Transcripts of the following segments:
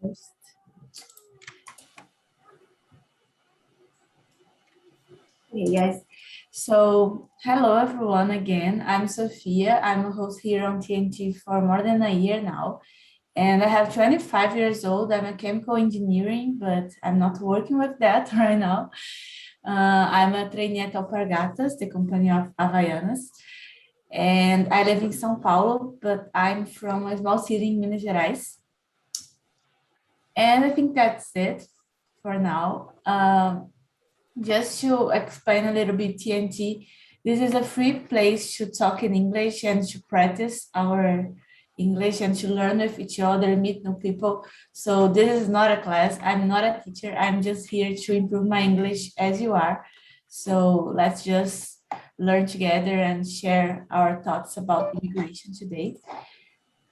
first. Hey guys, so hello everyone again. I'm Sophia. I'm a host here on TNT for more than a year now. And I have 25 years old. I'm a chemical engineering, but I'm not working with that right now. I'm a trainee at Alpargatas, the company of Havaianas. And I live in São Paulo, but I'm from a small city in Minas Gerais. And I think that's it for now. Just to explain a little bit TNT, this is a free place to talk in English and to practice our English and to learn with each other, meet new people. So this is not a class. I'm not a teacher. I'm just here to improve my English as you are. So let's just learn together and share our thoughts about immigration today.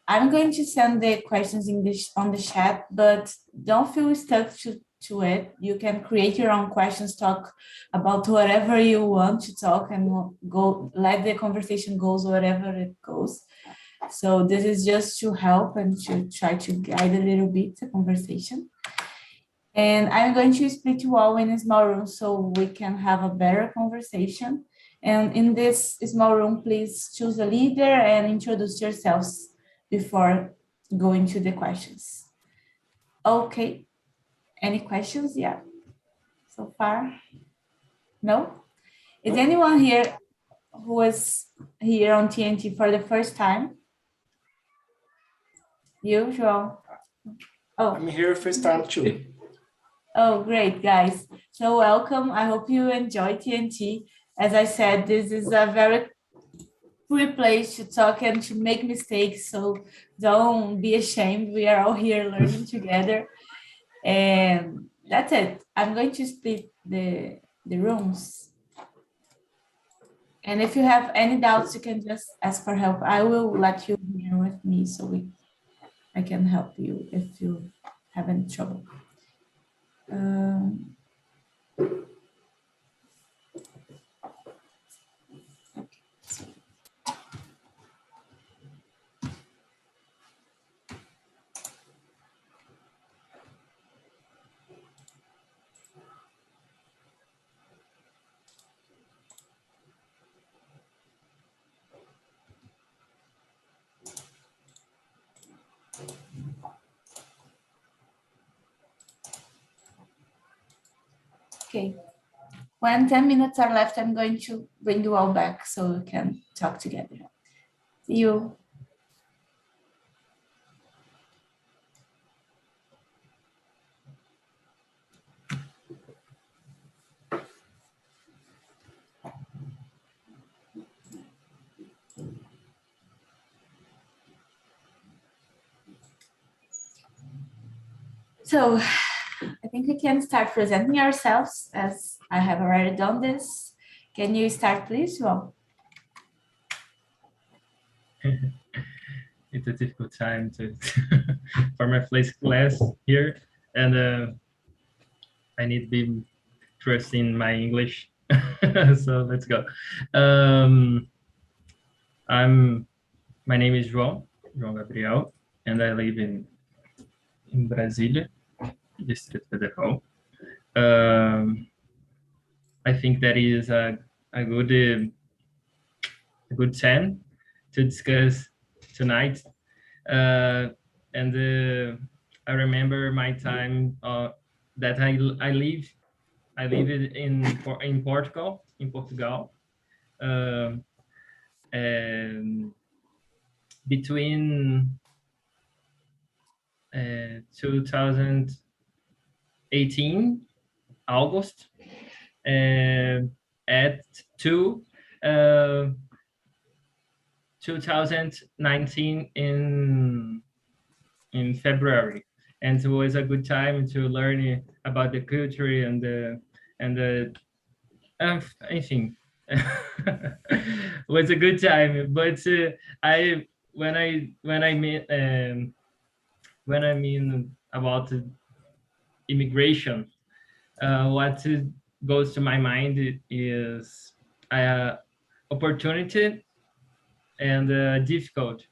I'm going to send the questions in on the chat, but don't feel stuck to it. You can create your own questions, talk about whatever you want to talk, and go let the conversation goes wherever it goes. So this is just to help and to try to guide a little bit the conversation. And I'm going to split you all in a small room so we can have a better conversation. And in this small room, please choose a leader and introduce yourselves before going to the questions. Okay, any questions? Yeah, so far? No? Is anyone here who is here on TNT for the first time? You, João? Oh, I'm here first time too. Oh, great, guys. So welcome. I hope you enjoy TNT. As I said, this is a very free place to talk and to make mistakes. So don't be ashamed. We are all here learning together. And that's it. I'm going to split the rooms. And if you have any doubts, you can just ask for help. I will let you here with me so I can help you if you have any trouble. Okay. When 10 minutes are left, I'm going to bring you all back so we can talk together. See you. So I think we can start presenting ourselves as I have already done this. Can you start, please, João? It's a difficult time to for my first class here, and I need to be trusting my English. So let's go. My name is João Gabriel, and I live in Brasília, Distrito Federal. I think that is a good time to discuss tonight. I remember my time that I live in Portugal, and between 2018 August at 2019 in February, and it was a good time to learn about the culture and the anything. It was a good time, but when I mean about immigration, what goes to my mind is opportunity and difficult.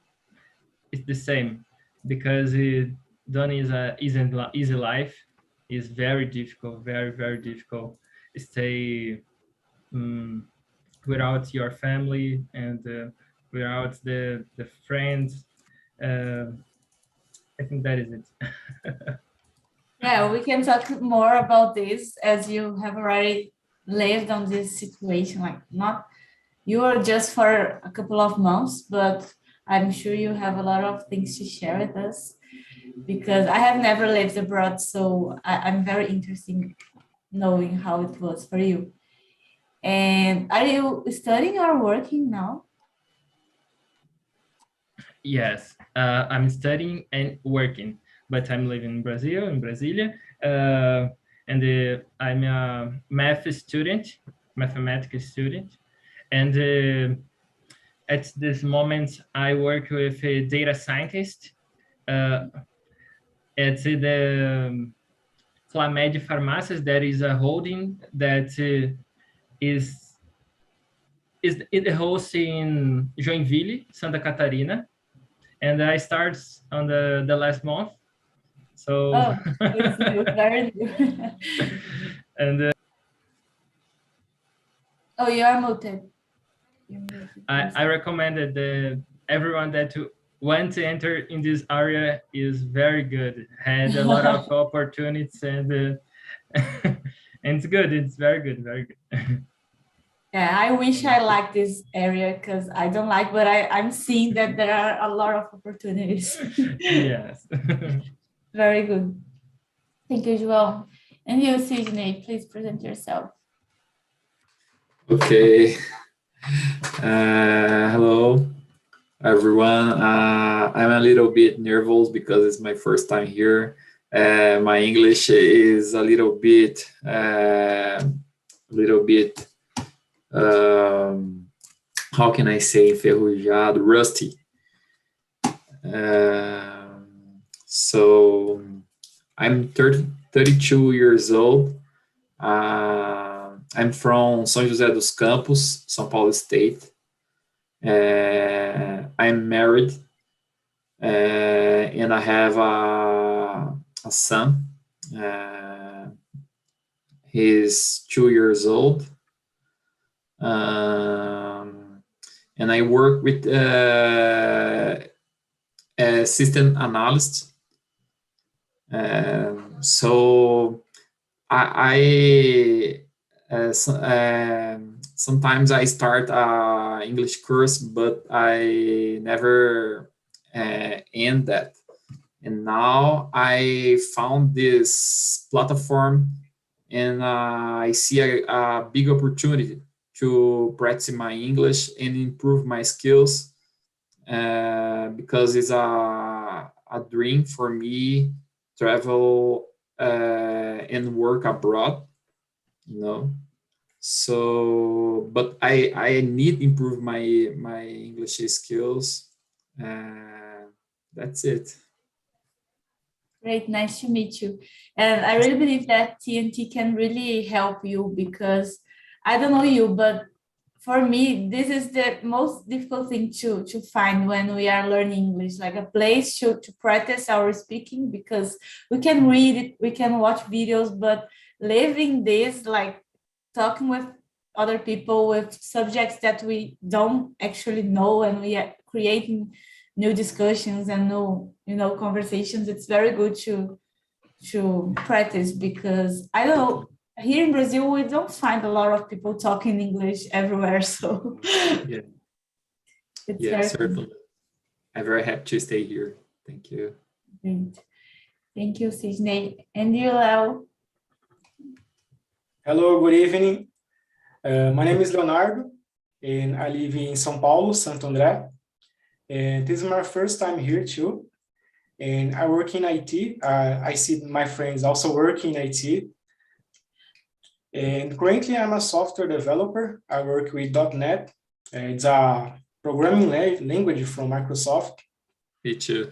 It's the same, because don't isn't easy life. It's very difficult, very, very difficult. Stay without your family and without the friends. I think that is it. Yeah, we can talk more about this as you have already lived on this situation. Like, not you are just for a couple of months, but I'm sure you have a lot of things to share with us because I have never lived abroad, so I'm very interested knowing how it was for you. And are you studying or working now? Yes, I'm studying and working, but I'm living in Brazil, in Brasilia, and I'm a math student, mathematics student, and at this moment I work with a data scientist uh, at the Flamed Farmácias, that is a holding that is it hosts in Joinville, Santa Catarina, and I start on the last month. So Oh, it's new, very new. and Oh, you are muted. You're muted. I recommended everyone that to want to enter in this area is very good. Had a lot of opportunities and and it's good. It's very good, very good. Yeah, I wish I liked this area because I don't like, but I'm seeing that there are a lot of opportunities. Yes. Very good. Thank you, João. And you, Sidney, please present yourself. Okay. Hello, everyone. I'm a little bit nervous because it's my first time here. My English is a little bit, how can I say, enferrujado, rusty. So I'm 32 years old. I'm from São José dos Campos, São Paulo State. I'm married, and I have a son. He's 2 years old. And I work with a system analyst. So I sometimes I start a English course, but I never end that. And now I found this platform, and I see a big opportunity to practice my English and improve my skills, because it's a dream for me travel and work abroad, you know. So, but I need improve my English skills. That's it. Great, nice to meet you. And I really believe that TNT can really help you because I don't know you, but for me, this is the most difficult thing to find when we are learning English, like a place to practice our speaking, because we can read it, we can watch videos, but living this, like talking with other people with subjects that we don't actually know, and we are creating new discussions and new, conversations. It's very good to practice because I don't know, here in Brazil, we don't find a lot of people talking English everywhere. So Yeah, it's yeah, very certainly. I'm very happy to stay here. Thank you. great. Thank you, Sidney. And you, Leo? Hello, good evening. My name is Leonardo, and I live in São Paulo, Santo André. And this is my first time here too. And I work in IT. I see my friends also work in IT. And currently I'm a software developer. I work with .NET. It's a programming language from Microsoft. Me too.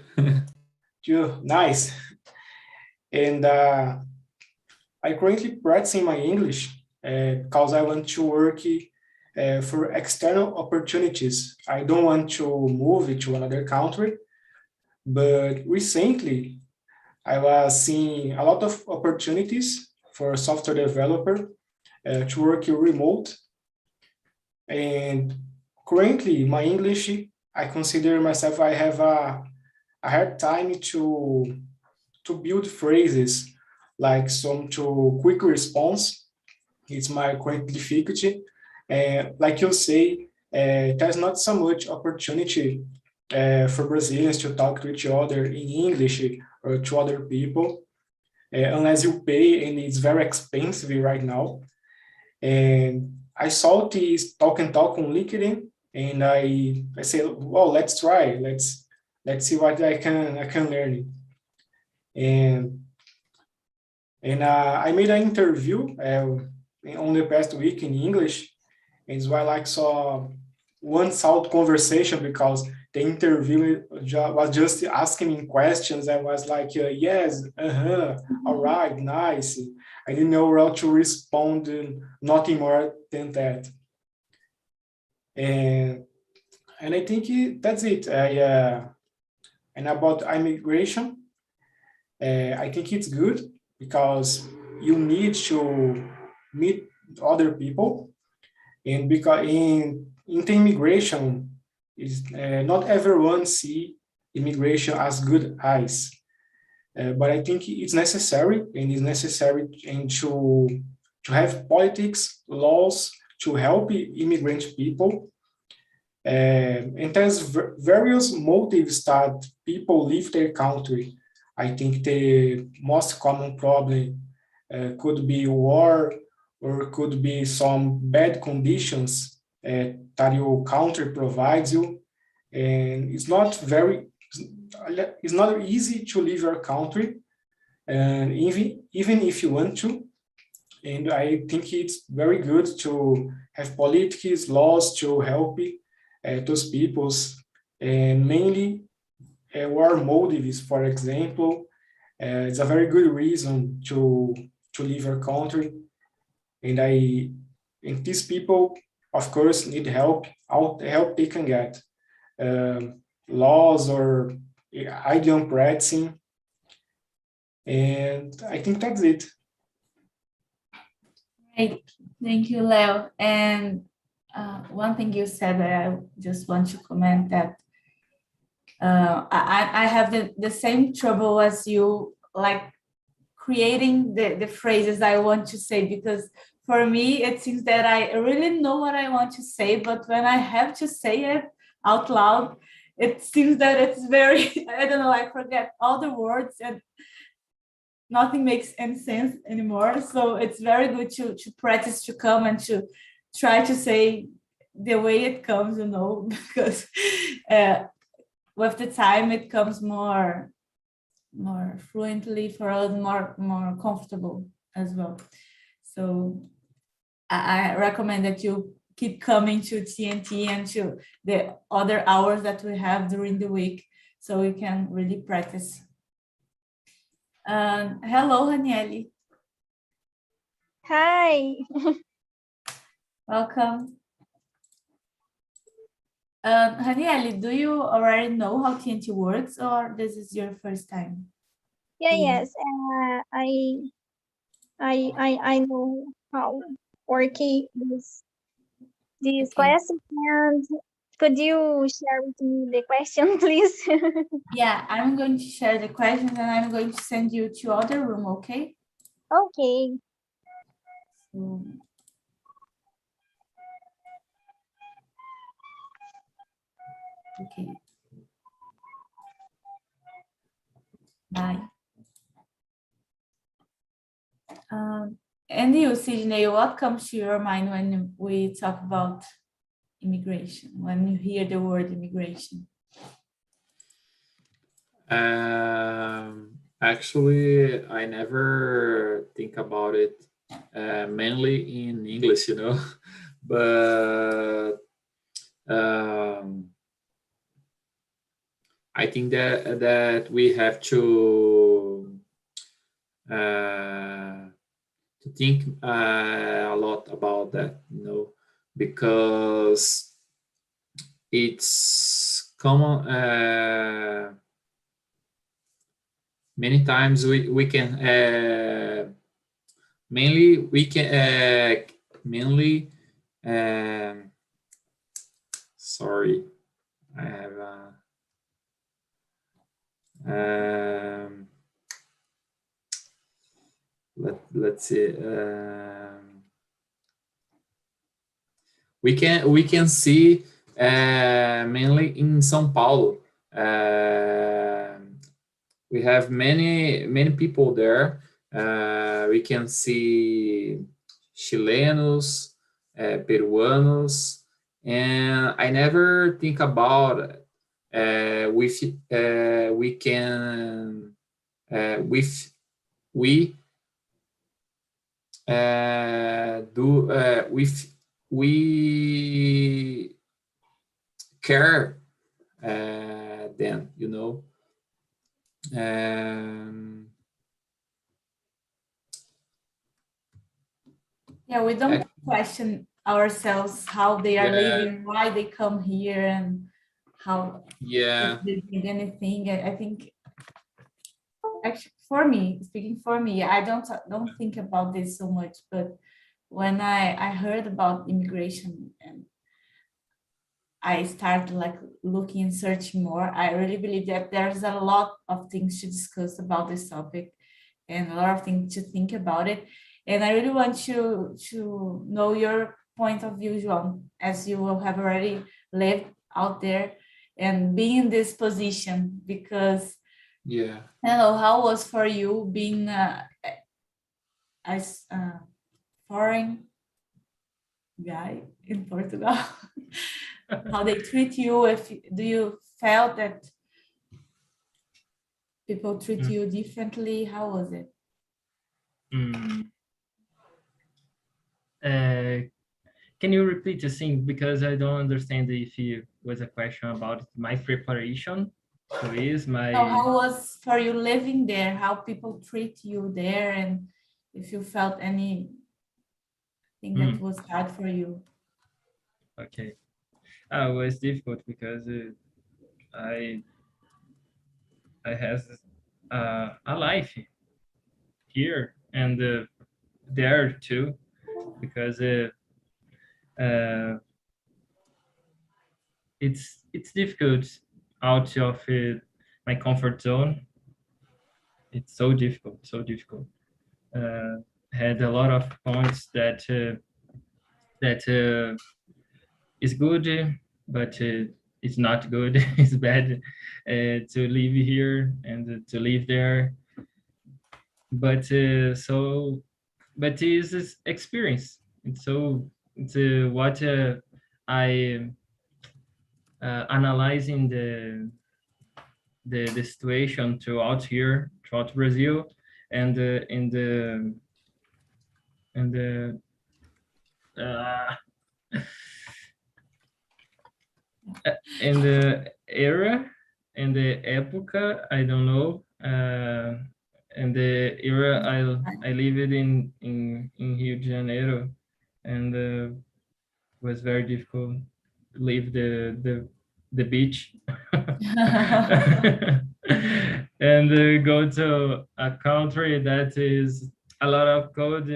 Nice. And I currently practicing my English because I want to work for external opportunities. I don't want to move to another country, but recently I was seeing a lot of opportunities for a software developer to work remote. And currently, my English, I consider myself, I have a hard time to build phrases like some to quick response. It's my current difficulty. Like you say, there's not so much opportunity for Brazilians to talk to each other in English or to other people, unless you pay, and it's very expensive right now. And I saw this talk and talk on LinkedIn, and I said, well, let's try, let's see what I can learn. And I made an interview on the past week in English, and it's why I like saw one salt conversation, because the interview was just asking me questions. I was like, yes, all right, nice. I didn't know how to respond, nothing more than that. And I think that's it. And about immigration, I think it's good because you need to meet other people, and because in the immigration is not everyone see immigration as good eyes, but I think it's necessary, and it's necessary and to have politics laws to help immigrant people. And there's various motives that people leave their country. I think the most common problem could be war, or could be some bad conditions that your country provides you. And it's not easy to leave your country, and even if you want to. And I think it's very good to have politics laws to help those peoples, and mainly war motives, for example. It's a very good reason to leave your country. And these people, of course, need help, all the help they can get, laws or idiom practicing. And I think that's it. Great, thank you, Leo. And one thing you said that I just want to comment that I have the same trouble as you, like creating the phrases I want to say, because for me, it seems that I really know what I want to say, but when I have to say it out loud, it seems that it's very, I don't know, I forget all the words and nothing makes any sense anymore. So it's very good to practice, to come and to try to say the way it comes, because with the time it comes more fluently for us, more comfortable as well. So I recommend that you keep coming to TNT and to the other hours that we have during the week, so we can really practice. Hello, Raniele. Hi. Welcome. Raniele, do you already know how TNT works, or this is your first time? Yeah, yes. I know how working this class, and could you share with me the question, please? Yeah, I'm going to share the questions, and I'm going to send you to other room, okay? Okay. So, okay. Bye. And you, Sydney, what comes to your mind when we talk about immigration, when you hear the word immigration? Actually, I never think about it mainly in English, but I think that we have to think a lot about that, because it's common. many times we can mainly we can mainly sorry, I have let's see. We can see mainly in São Paulo. We have many people there. We can see Chilenos, Peruanos, and I never think about if we can with we do with we care them, you know. Yeah, we don't question ourselves how they are living, why they come here, and how if they need anything. I think actually for me, speaking for me, I don't think about this so much, but when I heard about immigration and I started like looking and searching more, I really believe that there's a lot of things to discuss about this topic and a lot of things to think about it. And I really want to know your point of view, João, as you have already lived out there and being in this position, because I don't know how it was for you being as a foreign guy in Portugal. How they treat you, do you felt that people treat you differently? How was it? Can you repeat the thing, because I don't understand if it was a question about my preparation. So how was for you living there, how people treat you there, and if you felt anything that was hard for you? Okay. It was difficult because I have a life here and there too, because it's difficult out of my comfort zone. It's so difficult. Had a lot of points that is good, but it's not good. It's bad to live here and to live there. But but it's this experience. It's what I analyzing the situation throughout Brazil, and in the in the era, in the época, I don't know, in the era I lived in Rio de Janeiro, and was very difficult to leave the beach and go to a country that is a lot of cold,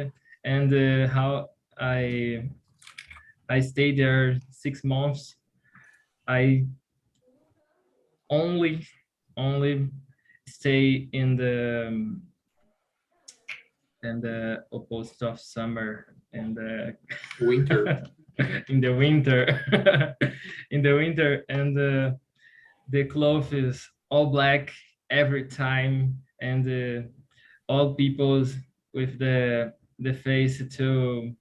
and how I stayed there 6 months. I only stay in the opposite of summer, and the winter. In the winter. In the winter, and the clothes is all black every time, and all people's with the face to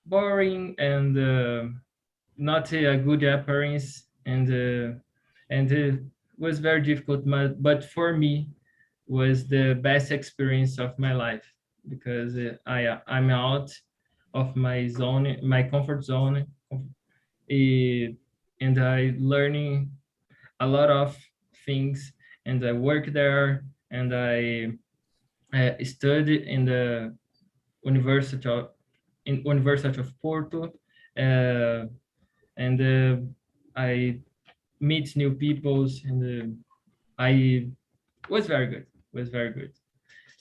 boring, and not a good appearance, and it was very difficult, but for me was the best experience of my life, because I'm out of my zone, my comfort zone, and I learning a lot of things, and I work there, and I studied in the University of Porto, and I meet new peoples, and I was very good.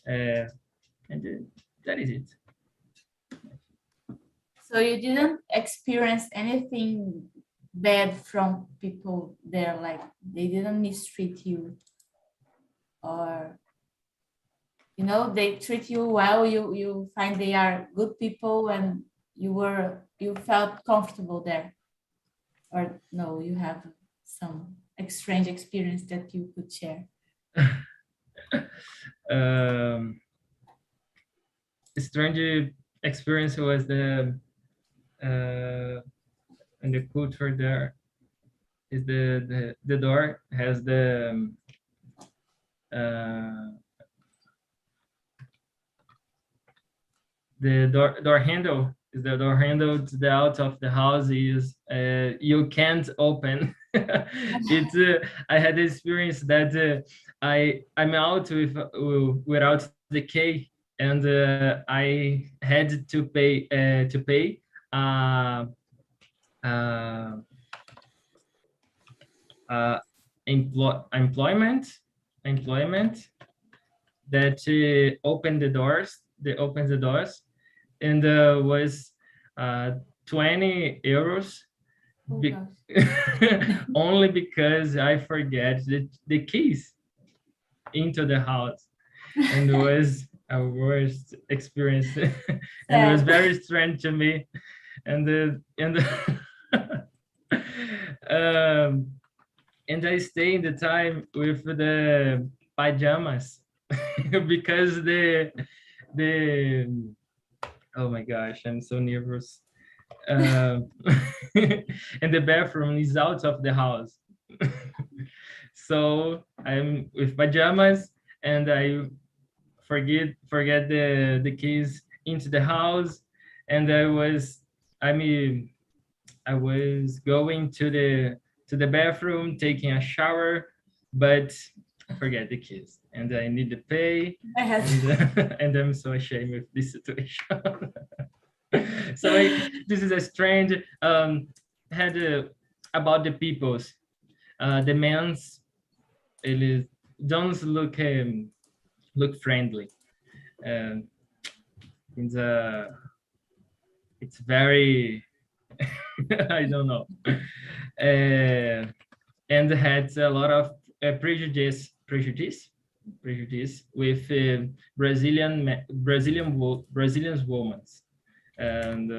And that is it. So you didn't experience anything bad from people there, like they didn't mistreat you, or they treat you well, you find they are good people and you felt comfortable there, or no, you have some strange experience that you could share? Strange experience was the and the culture there is the door has the door handle is the door handle to the out of the house is you can't open. It's I had the experience that I'm out without the key, and I had to pay employment that opened the doors. They opened the doors, and was 20 euros. Oh, Be- gosh. only because I forget the keys into the house, and it was a worst experience. And it was very strange to me, and and I stay in the time with the pajamas because the oh my gosh, I'm so nervous. And the bathroom is out of the house. So I'm with pajamas, and I forget the keys into the house, and I was going to the bathroom, taking a shower, but I forget the keys, and I need to pay, and I'm so ashamed of this situation. So this is a strange had about the peoples. The men's don't look friendly. It's very I don't know, and had a lot of prejudice with Brazilian women, and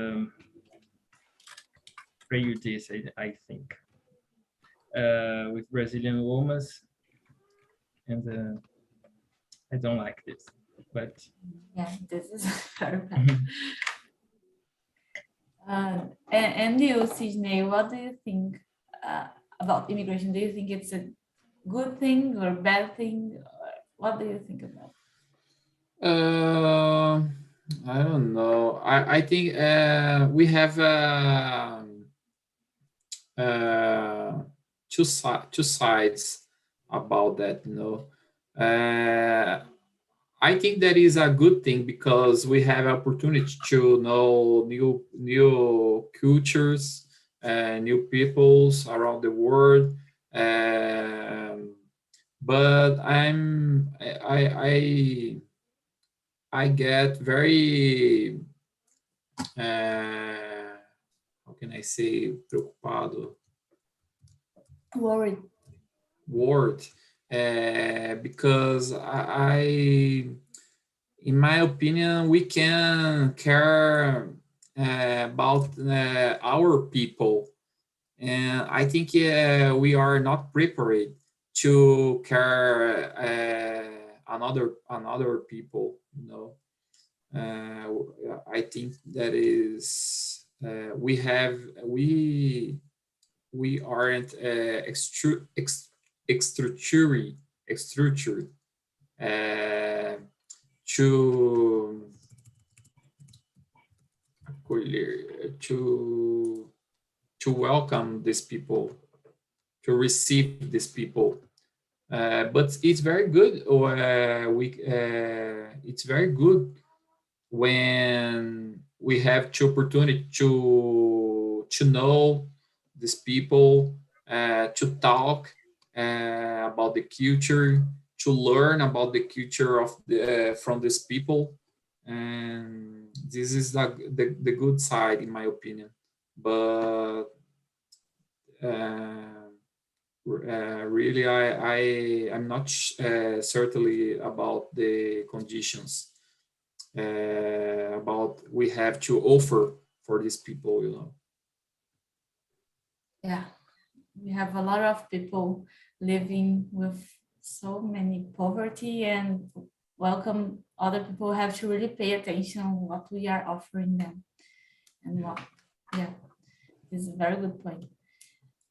prejudice, I think, with Brazilian women, and I don't like this, but yeah, this is very bad. And you, Sydney, what do you think about immigration? Do you think it's a good thing or bad thing? Or what do you think about? I don't know. I think we have two sides about that. I think that is a good thing because we have opportunity to know new cultures, new peoples around the world. But I get very how can I say preocupado? Worried. Because in my opinion, we can care about our people, and I think we are not prepared to care another people. I think that is we aren't structured to welcome these people, to receive these people. But it's very good. It's very good when we have the opportunity to know these people to talk about the culture, to learn about the culture of from these people, and this is the good side, in my opinion. But really, I'm not certainly about the conditions about we have to offer for these people, you know. Yeah, we have a lot of people living with so many poverty, and welcome other people have to really pay attention on what we are offering them and what. Yeah, this is a very good point.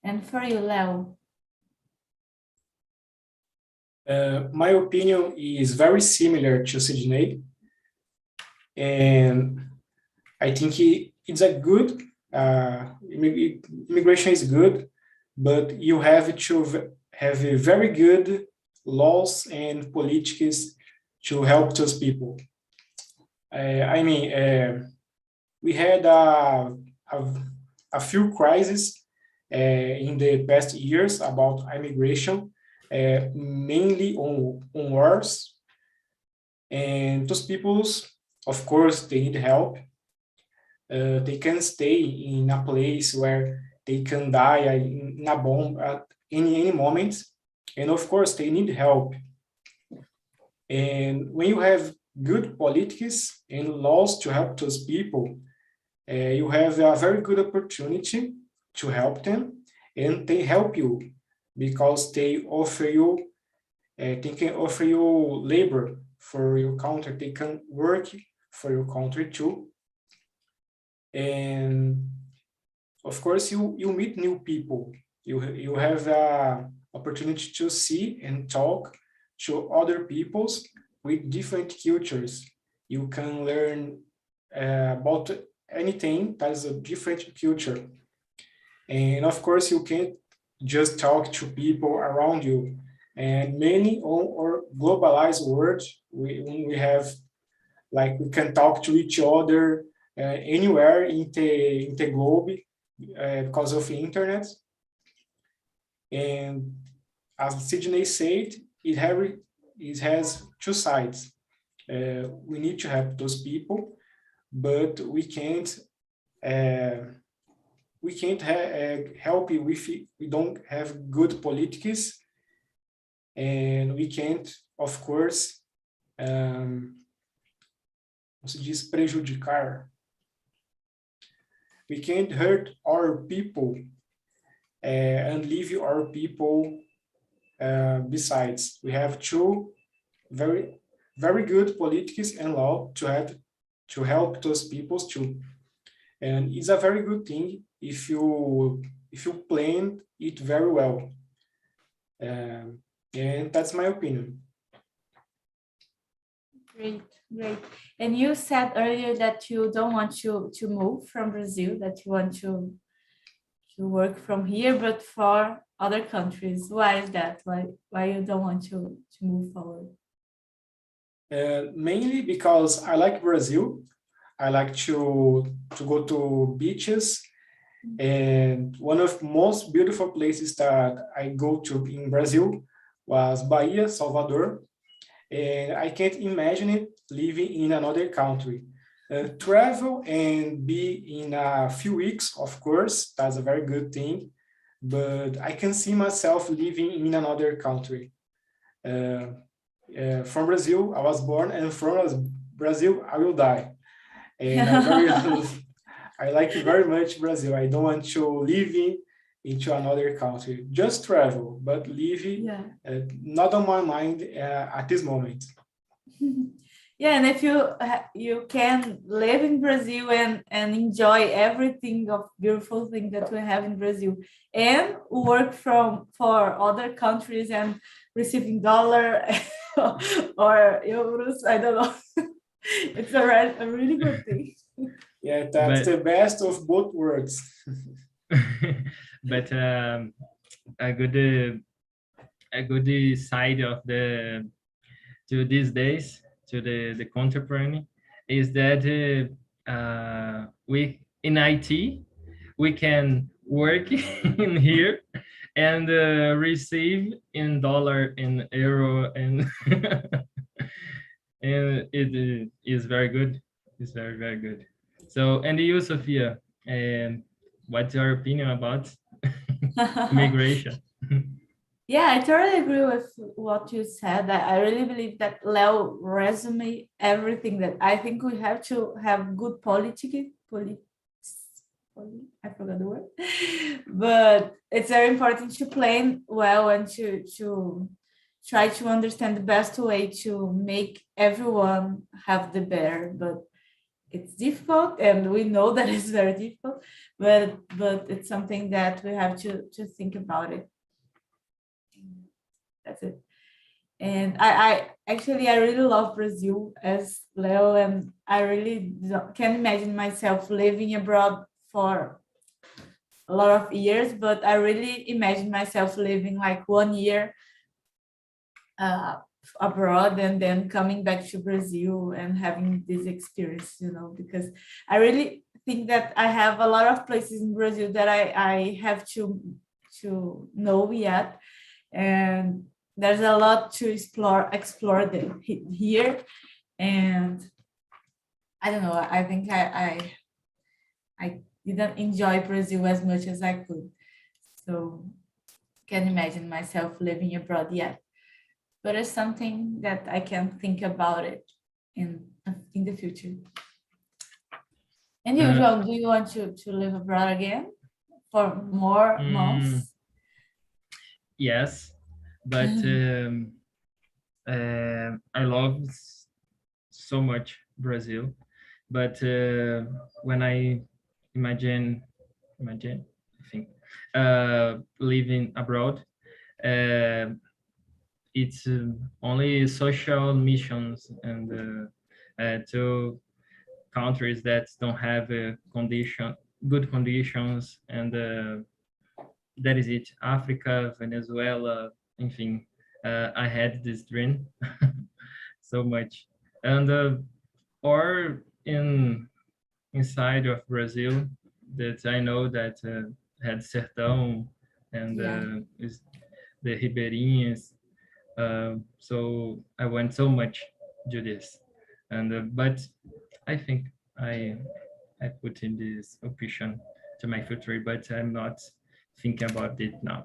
And for you, Leo? My opinion is very similar to Sydney, and I think it's a good, immigration is good, but you have to have a very good laws and politics to help those people. I mean, we had a few crises in the past years about immigration, mainly on wars. And those peoples, of course, they need help. They can stay in a place where they can die in a bomb at any moment. And of course, they need help. And when you have good politics and laws to help those people, you have a very good opportunity to help them, and they help you because they offer you, they can offer you labor for your country. They can work for your country too. And of course, you meet new people. You have a opportunity to see and talk to other peoples with different cultures. You can learn about anything that is a different culture. And of course, you can't just talk to people around you. And mainly on our globalized world, we have, like, we can talk to each other anywhere in the globe because of the internet. And as Sydney said, it has two sides. We need to help those people, but we can't help you if we don't have good politics, and we can't, of course, como se diz, prejudicar. We can't hurt our people and leave our people. Besides, we have two very good politics and law to help those people too. And it's a very good thing if you plan it very well. And that's my opinion. Great, great. And you said earlier that you don't want to move from Brazil, that you want to work from here, but for other countries. Why is that? Why you don't want to move forward? Mainly because I like Brazil. I like to go to beaches, and one of the most beautiful places that I go to in Brazil was Bahia, Salvador, and I can't imagine it living in another country. Travel and be in a few weeks, of course, that's a very good thing, but I can see myself living in another country. From Brazil, I was born, and from Brazil, I will die. And I like very much Brazil. I don't want to live into another country. Just travel, but living not on my mind at this moment. Yeah, and if you can live in Brazil and enjoy everything of beautiful thing that we have in Brazil, and work for other countries and receiving dollar or euros, I don't know. It's a really good thing. Yeah, that's the best of both worlds. But a good side of to these days, to the contemporary, is that we in IT we can work in here and receive in dollar, in euro, and and it is very good. It's very, very good. So, and you, Sophia, what's your opinion about immigration? Yeah, I totally agree with what you said. I really believe that Leo resume everything that I think we have to have good I forgot the word, but it's very important to plan well and to try to understand the best way to make everyone have the better. But it's difficult, and we know that it's very difficult. But it's something that we have to think about it. That's it. And I actually I really love Brazil as Leo, and I really can't imagine myself living abroad for a lot of years, but I really imagine myself living like 1 year abroad and then coming back to Brazil and having this experience, because I really think that I have a lot of places in Brazil that I have to know yet, and there's a lot to explore here. And I don't know, I think I didn't enjoy Brazil as much as I could, so can't imagine myself living abroad yet, but it's something that I can think about it in the future. And you, João, do you want to live abroad again for more months? Yes, but I love so much Brazil, but when I imagine, I think, living abroad, it's only social missions and to countries that don't have good conditions, and that is it. Africa, Venezuela, anything. I had this dream so much, and or inside of Brazil, that I know that had Sertão and is the Ribeirinhas. So I want so much to do this, and but I think I put in this option to my future, but I'm not thinking about it now.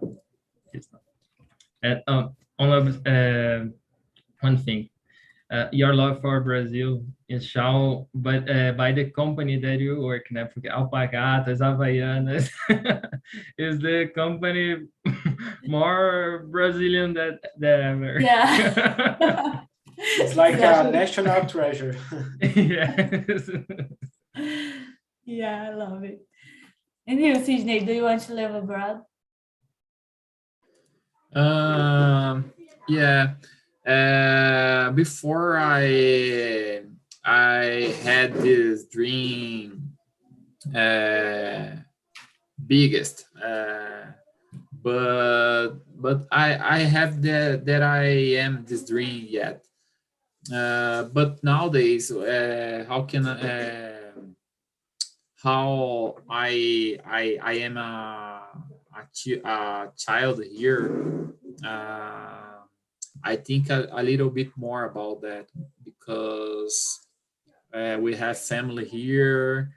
It's not. And one thing, your love for Brazil is shown, but by the company that you work, né? Porque Alpargatas, Havaianas is the company more Brazilian than ever. Yeah. It's like a national treasure. Yes. Yeah, I love it. And you, Sidney, do you want to live abroad? Yeah. Before I had this dream, biggest, but I have that I am this dream yet. But nowadays, how I am a child here. I think a little bit more about that, because we have family here,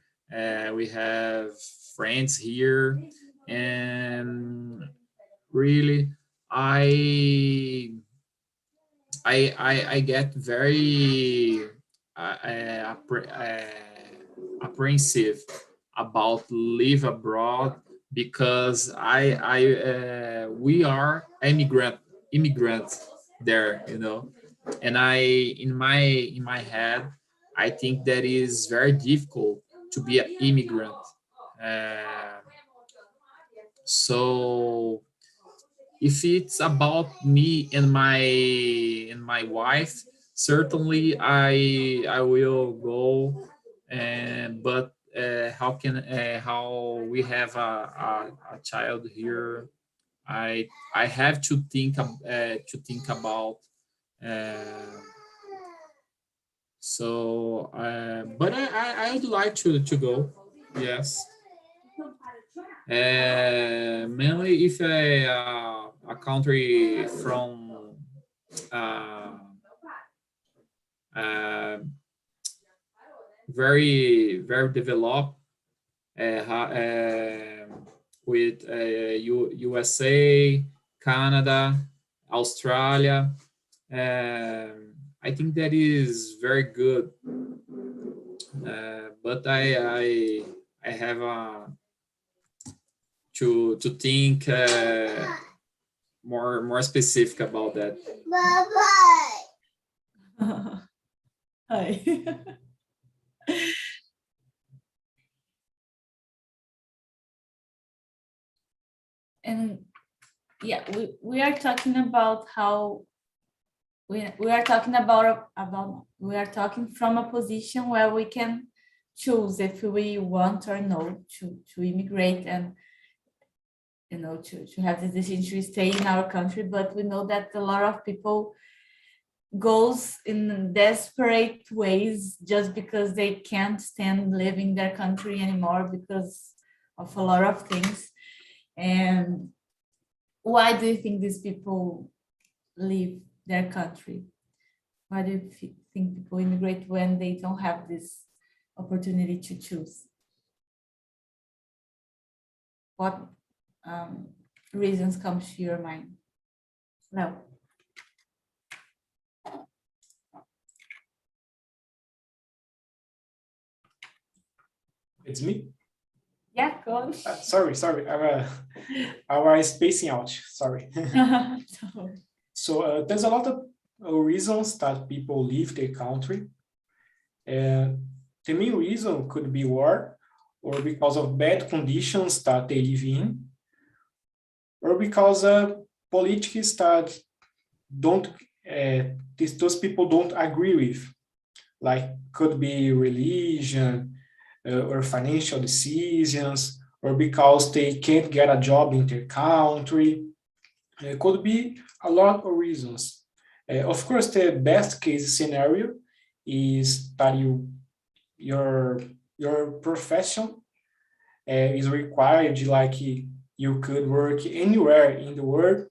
we have friends here, and really I get very apprehensive about live abroad, because we are immigrants there, and in my head, I think that is very difficult to be an immigrant. So if it's about me and my wife, certainly I will go. And but how we have a child here, I have to think about. So but I would like to go. Yes. Mainly if a country from very developed, with USA, Canada, Australia. I think that is very good, but I have to think more specific about that. Hi. And yeah, we are talking about how we are talking about we are talking from a position where we can choose if we want or no to immigrate and to have the decision to stay in our country. But we know that a lot of people goes in desperate ways just because they can't stand living their country anymore because of a lot of things. And why do you think these people leave their country? Why do you think people immigrate when they don't have this opportunity to choose? What reasons come to your mind? No. It's me? Yeah, go on. Sorry. I was spacing out. Sorry. So there's a lot of reasons that people leave their country. And the main reason could be war, or because of bad conditions that they live in, or because politics that those people don't agree with, like could be religion or financial decisions, or because they can't get a job in their country. It could be a lot of reasons. Of course, the best case scenario is that your profession is required, like you could work anywhere in the world,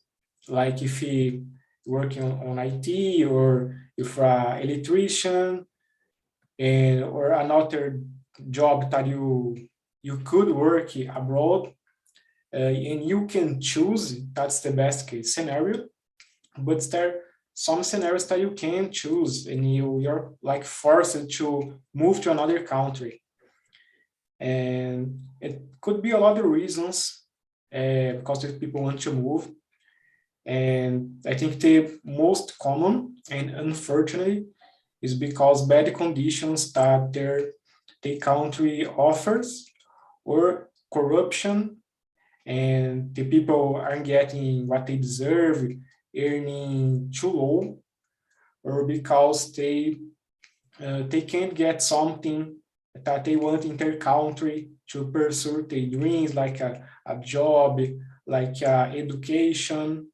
like if you working on IT, or if an electrician, or another job that you could work abroad, and you can choose. That's the best case scenario. But there are some scenarios that you can choose, and you're like forced to move to another country. And it could be a lot of reasons, because if people want to move. And I think the most common, and unfortunately, is because bad conditions that the country offers, or corruption, and the people aren't getting what they deserve, earning too low, or because they can't get something that they want in their country to pursue their dreams, like a job, like education.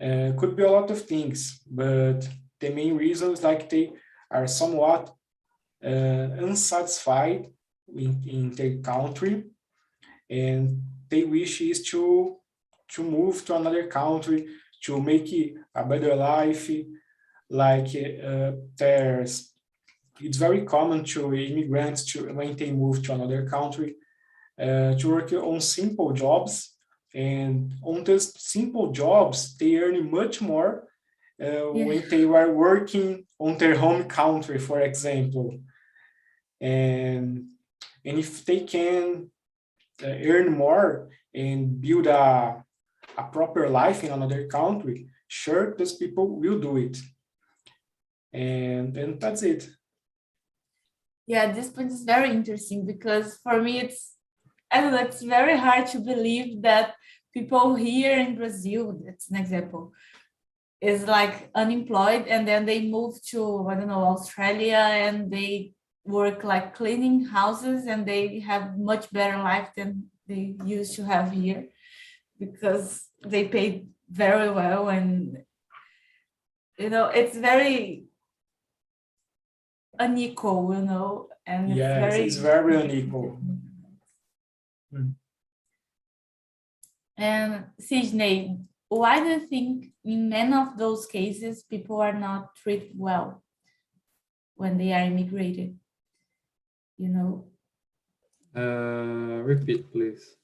Could be a lot of things, but the main reason is like they are somewhat unsatisfied in their country, and they wish is to move to another country to make a better life. Like it's very common to immigrants to, when they move to another country, to work on simple jobs, and on those simple jobs they earn much more when they were working on their home country, for example. And if they can earn more and build a proper life in another country, sure, those people will do it. And that's it. Yeah, this point is very interesting because for me I don't know, it's very hard to believe that people here in Brazil, that's an example, is like unemployed and then they move to, I don't know, Australia, and they work like cleaning houses and they have much better life than they used to have here because they paid very well. And it's very unequal, and Yes, it's very unequal. And Sidney, why do you think in many of those cases people are not treated well when they are immigrated? You know, Repeat, please.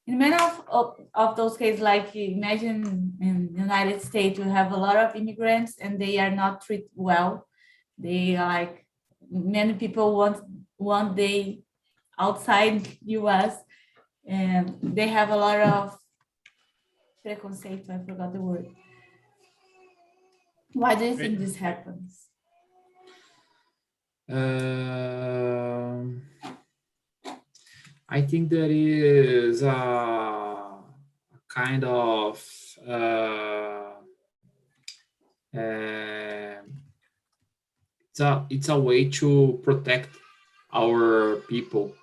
in many of those cases, like imagine in the United States, you have a lot of immigrants and they are not treated well. They are like, many people want one day outside US, and they have a lot of preconceito, I forgot the word. Why do you think this happens? I think there is a kind of it's a way to protect our people.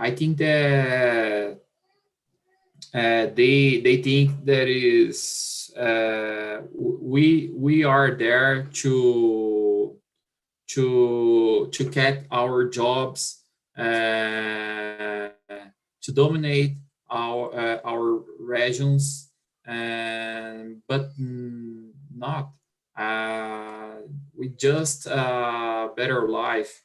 I think that they think that is we are there to get our jobs, to dominate our regions, but not. We just better life,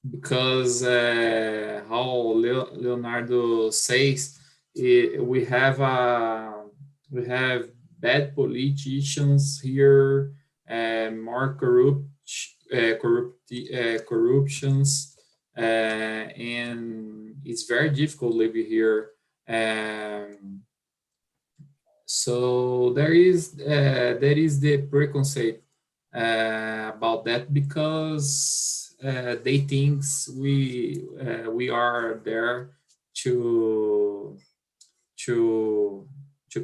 because how Leonardo says, we have bad politicians here, more corruptions, and it's very difficult living here. So there is the preconcept about that, because they think we are there to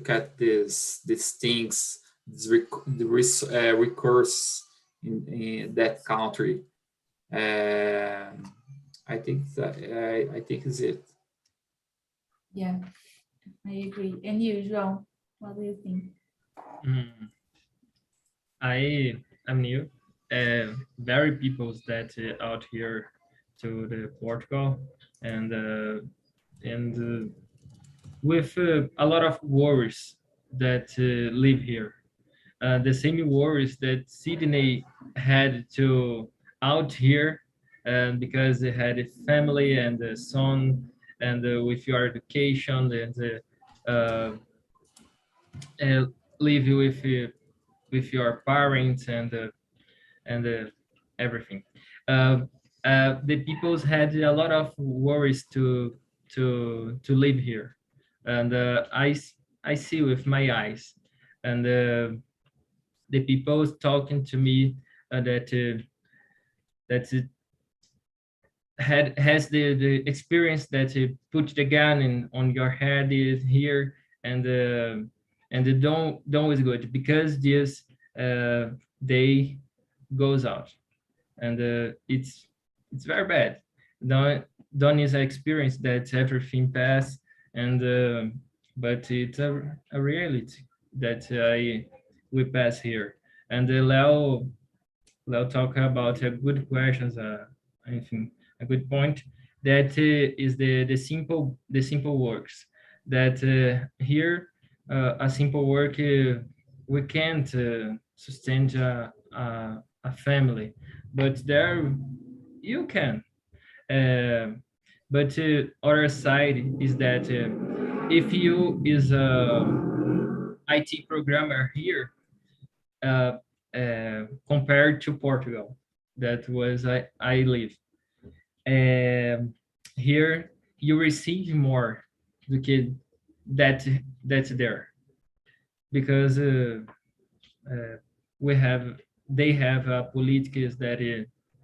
get these things, the recourse in that country. I think is it. Yeah, I agree. And you, João, what do you think? I'm new. Very peoples that out here to the Portugal, and with a lot of worries that live here. The same worries that Sydney had to out here, and because they had a family and a son, and with your education, and live with your parents, and everything. The peoples had a lot of worries to live here, and I see with my eyes, and the people talking to me that it has the experience that put the gun on your head is here, and the don't is good because this day goes out, and it's very bad. Don't is an experience that everything pass, and but it's a reality that we pass here. And Leo talk about good questions. I think a good point that is the simple works that here a simple work we can't sustain a family, but there you can. But other side is that if you is a IT programmer here, compared to Portugal, that was I live. Here you receive more the kid that's there, because we have they have politics that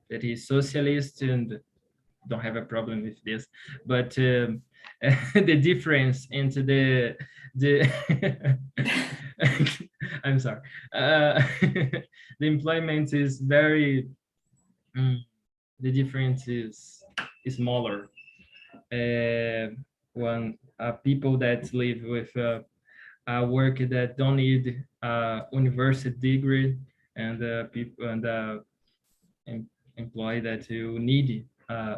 is socialist, and don't have a problem with this, but the difference into the I'm sorry, the employment is very the difference is smaller. When people that live with work that don't need a university degree, and people and employee that you need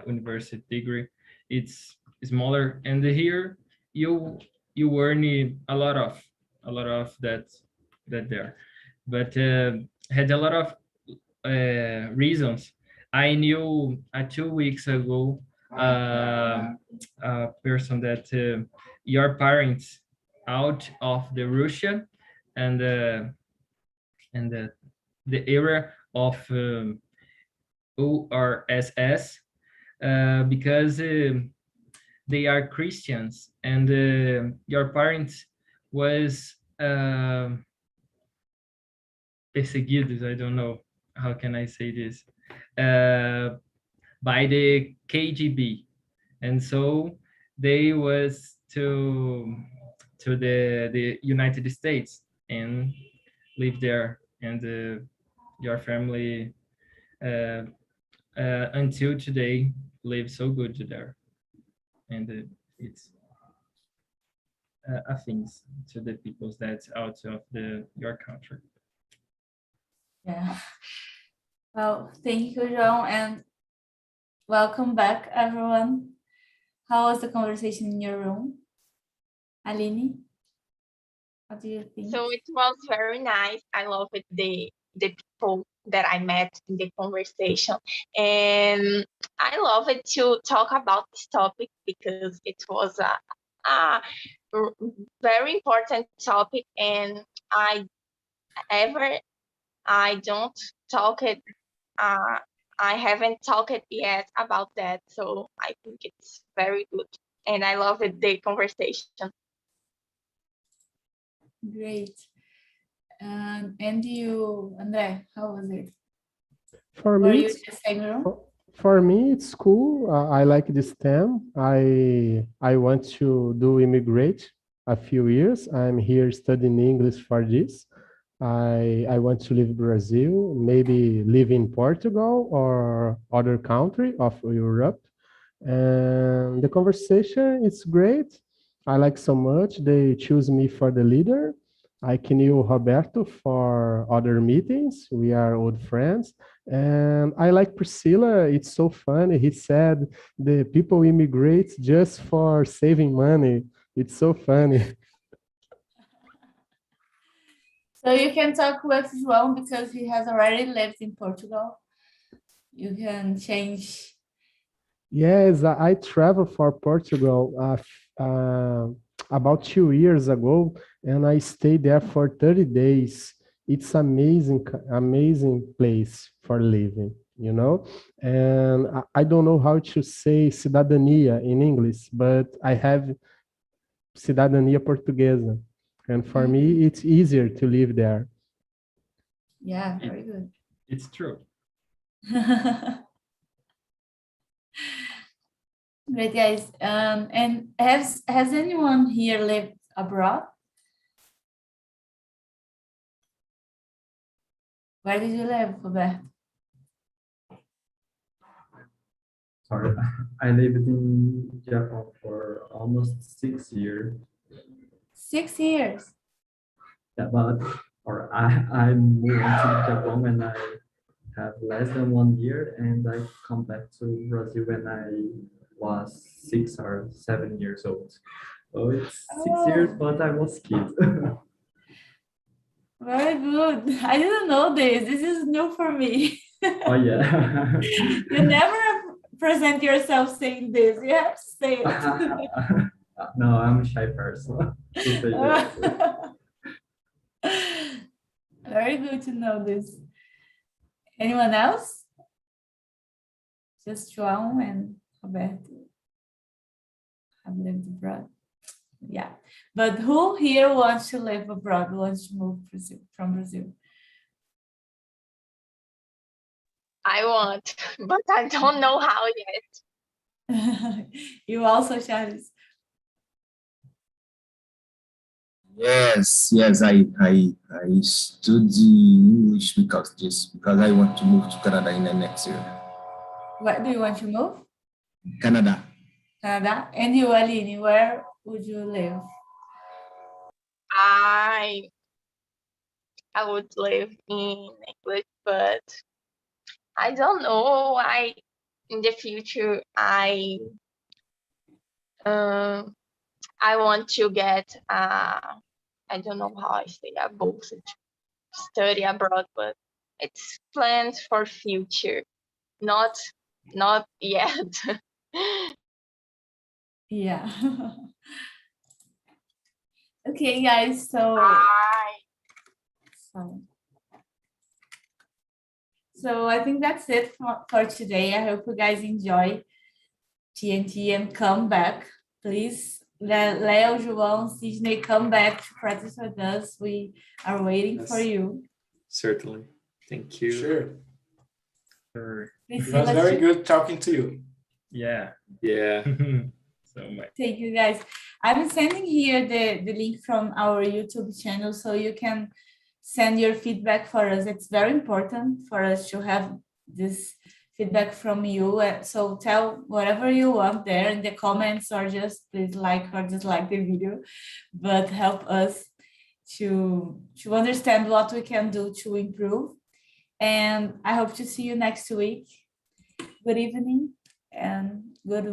university degree. It's smaller, and here you earn a lot of that there, but had a lot of reasons. I knew 2 weeks ago a person that your parents out of the Russia and the area of ORSS because they are Christians, and your parents was perseguidos. I don't know how can I say this, by the KGB, and so they was to the United States and live there, and your family until today live so good there, and it's things to the peoples that's out of your country. Yeah. Well, thank you, João, and welcome back, everyone. How was the conversation in your room? Aline, what do you think? So it was very nice. I love it, the people that I met in the conversation. And I love it to talk about this topic because it was a very important topic, and I don't talk it. I haven't talked yet about that, so I think it's very good, and I love it, the conversation. Great. And you, André, how was it? For Were me, you in it's, the same room? for me, it's cool. I like this STEM. I want to do immigrate a few years. I'm here studying English for this. I want to leave Brazil, maybe live in Portugal or other country of Europe. And the conversation is great. I like so much. They choose me for the leader. I knew Roberto for other meetings. We are old friends. And I like Priscilla. It's so funny. He said the people immigrate just for saving money. It's so funny. So you can talk with João because he has already lived in Portugal. You can change. Yes, I traveled for Portugal about 2 years ago, and I stayed there for 30 days. It's amazing, amazing place for living, you know? And I don't know how to say cidadania in English, but I have cidadania portuguesa. And for me, it's easier to live there. Yeah, very good. It's true. Great, guys. And has anyone here lived abroad? Where did you live, Roberto? Sorry, I lived in Japan for almost 6 years. 6 years. Yeah, but I moved to Japan when I have less than 1 year, and I come back to Brazil when I was 6 or 7 years old. So it's 6 years, but I was kid. Very good. I didn't know this. This is new for me. Oh yeah. You never present yourself saying this. You have to say it. No, I'm a shy person. To say that. Very good to know this. Anyone else? Just João and Roberto have lived abroad. Yeah, but who here wants to live abroad, wants to move from Brazil? I want, but I don't know how yet. You also, Charles? Yes, I study English because I want to move to Canada in the next year. Where do you want to move? Canada. Canada. And you, Aline, where would you live? I would live in English, but I don't know. in the future, I want to get I don't know how I say a book to study abroad, but it's plans for future, not yet. Yeah. Okay, guys, so I think that's it for today. I hope you guys enjoy TNT and come back. Please, Leo, João, Sidney, come back to practice with us. We are waiting for you. Certainly. Thank you. Sure. It Priscilla, was very good talking to you. Yeah. Yeah. So much. Thank you, guys. I'm sending here the link from our YouTube channel so you can send your feedback for us. It's very important for us to have this feedback from you. So tell whatever you want there in the comments, or just please like or dislike the video, but help us to understand what we can do to improve. And I hope to see you next week. Good evening and good